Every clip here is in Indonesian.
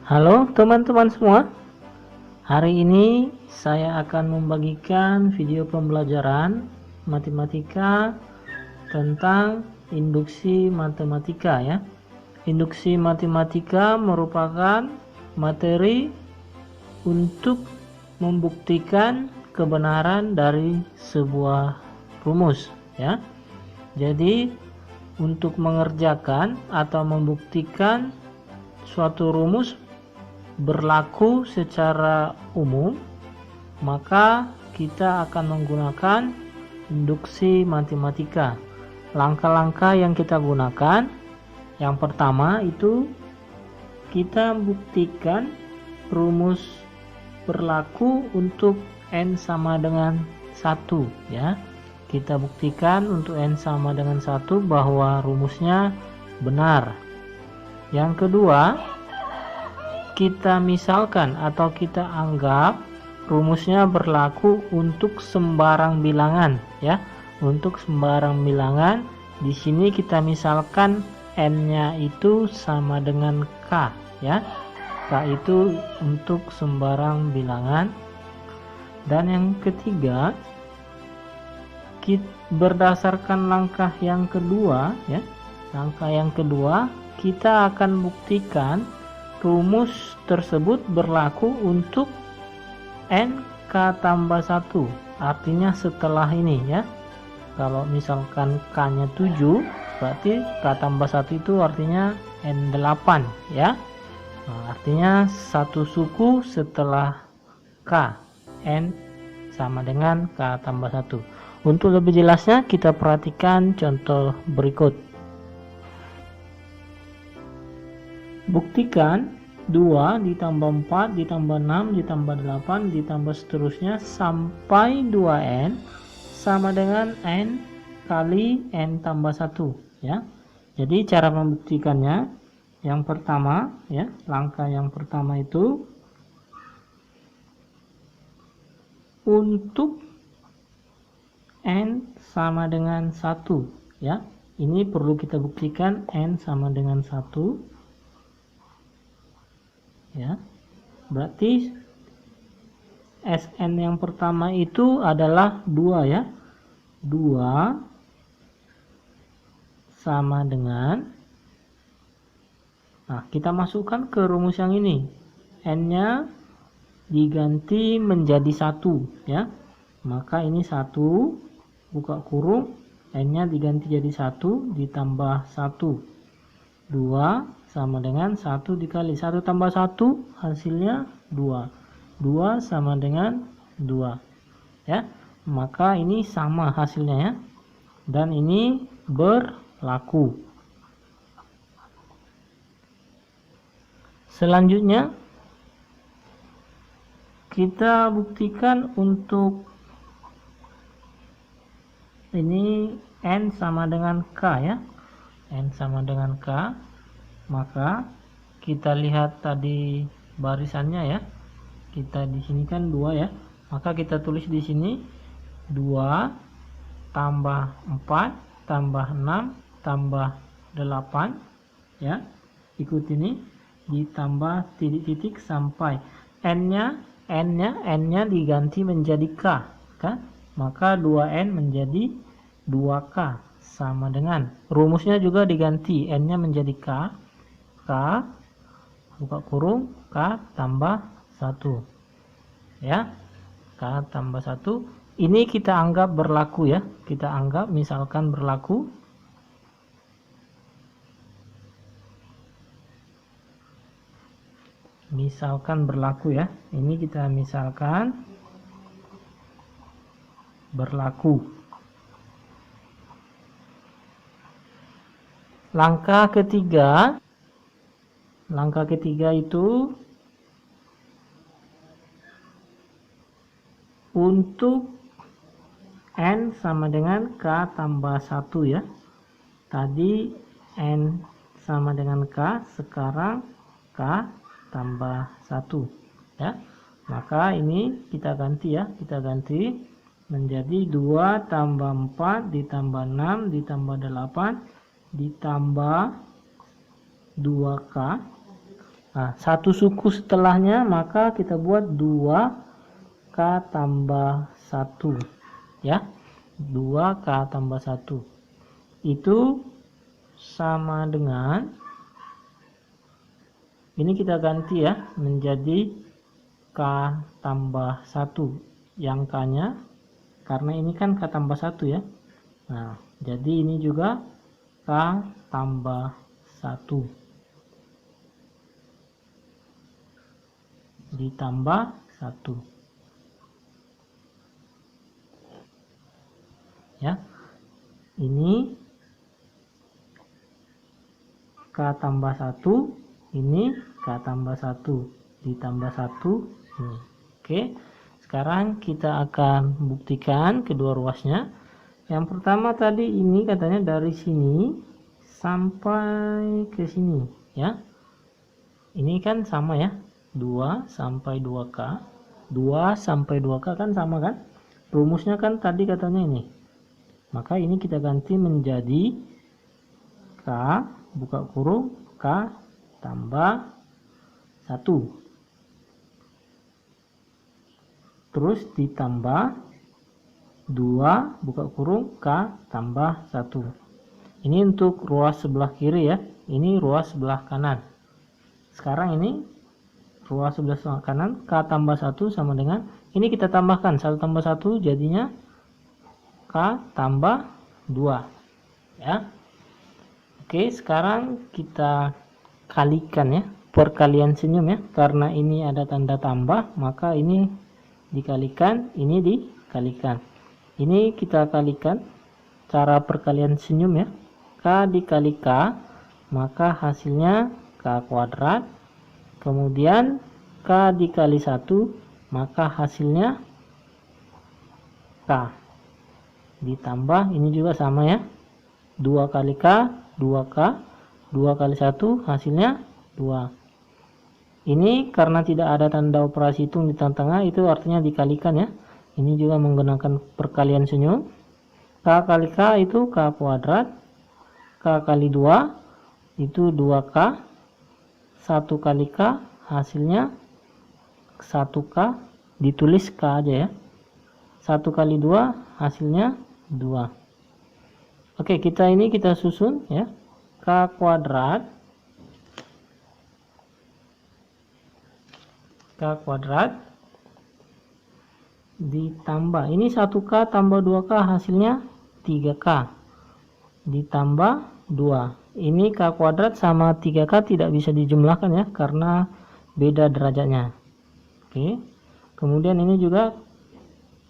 Halo teman-teman semua, hari ini saya akan membagikan video pembelajaran matematika tentang induksi matematika ya. Induksi matematika merupakan materi untuk membuktikan kebenaran dari sebuah rumus ya. Jadi untuk mengerjakan atau membuktikan suatu rumus berlaku secara umum, maka kita akan menggunakan induksi matematika. Langkah-langkah yang kita gunakan, yang pertama itu kita buktikan rumus berlaku untuk n sama dengan 1 ya. Kita buktikan untuk n sama dengan 1 bahwa rumusnya benar. Yang kedua, kita misalkan atau kita anggap rumusnya berlaku untuk sembarang bilangan ya. Untuk sembarang bilangan, di sini kita misalkan n-nya itu sama dengan k ya. K itu untuk sembarang bilangan. Dan yang ketiga, berdasarkan langkah yang kedua ya. Langkah yang kedua, kita akan buktikan rumus tersebut berlaku untuk n k tambah 1, artinya setelah ini ya. Kalau misalkan k nya 7, berarti k tambah 1 itu artinya n8 ya. Nah, artinya satu suku setelah k, n sama dengan k tambah 1. Untuk lebih jelasnya kita perhatikan contoh berikut. Buktikan 2 ditambah 4 ditambah 6 ditambah 8 ditambah seterusnya sampai 2n sama dengan n kali n tambah 1 ya. Jadi cara membuktikannya, yang pertama ya, langkah yang pertama itu untuk n sama dengan 1 ya. Ini perlu kita buktikan n sama dengan 1 ya. Berarti Sn yang pertama itu adalah 2 ya. 2 sama dengan, nah kita masukkan ke rumus yang ini, n-nya diganti menjadi 1 ya. Maka ini 1 buka kurung, n-nya diganti jadi 1 ditambah 1. 2 sama dengan 1 dikali 1 tambah 1 hasilnya 2. 2 sama dengan 2 ya. Maka ini sama hasilnya ya. Dan ini berlaku. Selanjutnya kita buktikan untuk ini n sama dengan k ya. N sama dengan k, maka kita lihat tadi barisannya ya. Kita di sini kan 2 ya. Maka kita tulis di sini 2 tambah 4 tambah 6 tambah 8 ya. Ikut ini ditambah titik-titik sampai n-nya diganti menjadi k kan? Maka 2n menjadi 2k sama dengan, rumusnya juga diganti, n-nya menjadi k buka kurung k tambah 1 ya. K tambah 1 ini kita anggap berlaku ya. Kita anggap misalkan berlaku. Misalkan berlaku ya. Ini kita misalkan berlaku. Langkah ketiga itu untuk n sama dengan k tambah 1 ya. Tadi n sama dengan k, sekarang k tambah 1 ya. Maka ini kita ganti ya. Kita ganti menjadi 2 tambah 4 ditambah 6 ditambah 8 ditambah 2k Nah, satu suku setelahnya maka kita buat 2K tambah 1 ya. 2K tambah 1 itu sama dengan, ini kita ganti ya menjadi K tambah 1 yang K nya, karena ini kan K tambah 1 ya. Nah, jadi ini juga K tambah 1 ditambah 1 ya. Ini K tambah 1, ini K tambah 1 ditambah 1 ini. Oke, sekarang kita akan buktikan kedua ruasnya. Yang pertama tadi ini katanya dari sini sampai ke sini ya. Ini kan sama ya, 2 sampai 2K. 2 sampai 2K kan sama kan? Rumusnya kan tadi katanya ini. Maka ini kita ganti menjadi K buka kurung K tambah 1. Terus ditambah 2 buka kurung K tambah 1. Ini untuk ruas sebelah kiri ya. Ini ruas sebelah kanan. Sekarang ini ruas sebelah kanan, K tambah 1 sama dengan, ini kita tambahkan 1 tambah 1 jadinya K tambah 2 ya. Oke, sekarang kita kalikan ya, perkalian senyum ya, karena ini ada tanda tambah maka ini dikalikan, ini dikalikan. Ini kita kalikan cara perkalian senyum ya. K dikali K maka hasilnya K kuadrat, kemudian K dikali 1 maka hasilnya K, ditambah ini juga sama ya, 2 kali K 2K, 2 kali 1 hasilnya 2. Ini karena tidak ada tanda operasi hitung di tengah-tengah, itu artinya dikalikan ya. Ini juga menggunakan perkalian senyum. K kali K itu K kuadrat, K kali 2 itu 2K, 1 kali K hasilnya 1K, ditulis K aja ya. 1 kali 2 hasilnya 2. Oke, kita susun ya. K kuadrat ditambah ini 1K tambah 2K hasilnya 3K ditambah 2. Ini K kuadrat sama 3K tidak bisa dijumlahkan ya karena beda derajatnya. Oke. Kemudian ini juga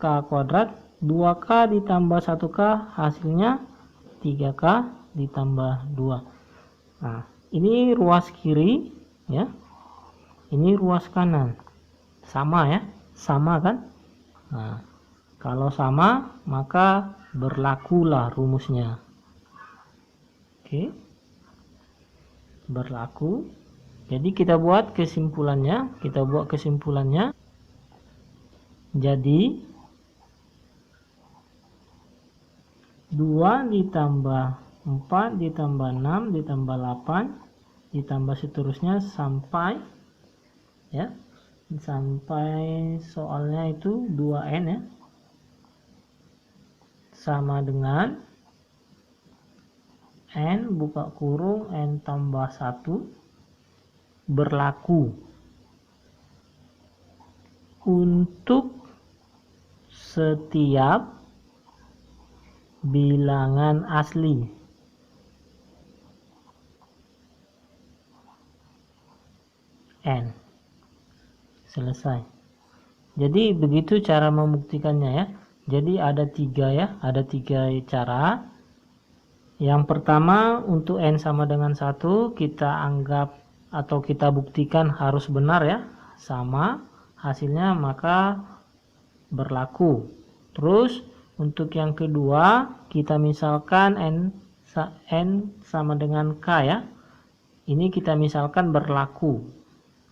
K kuadrat 2K ditambah 1K hasilnya 3K ditambah 2. Nah, ini ruas kiri ya. Ini ruas kanan. Sama ya? Sama kan? Nah, kalau sama maka berlakulah rumusnya. Oke. Berlaku. Jadi kita buat kesimpulannya. Jadi 2 ditambah 4 ditambah 6 ditambah 8 ditambah seterusnya sampai ya, sampai soalnya itu 2n ya, sama dengan n buka kurung n tambah 1 berlaku untuk setiap bilangan asli. N. Selesai. Jadi begitu cara membuktikannya ya. Jadi ada 3 ya, ada 3 cara. Yang pertama untuk n sama dengan 1 kita anggap atau kita buktikan harus benar ya, sama hasilnya maka berlaku. Terus untuk yang kedua kita misalkan n sama dengan k ya, ini kita misalkan berlaku.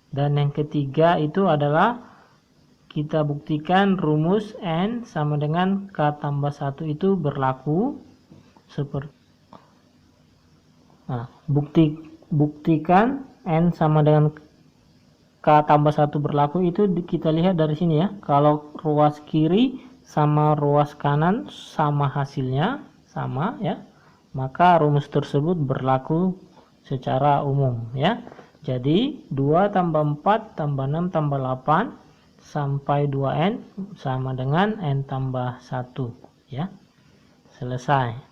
Dan yang ketiga itu adalah kita buktikan rumus n sama dengan k tambah 1 itu berlaku seperti. Nah, buktikan n sama dengan K tambah 1 berlaku itu kita lihat dari sini ya. Kalau ruas kiri sama ruas kanan sama hasilnya, sama ya, maka rumus tersebut berlaku secara umum ya. Jadi 2 tambah 4 tambah 6 tambah 8 sampai 2n sama dengan n tambah 1 ya. Selesai.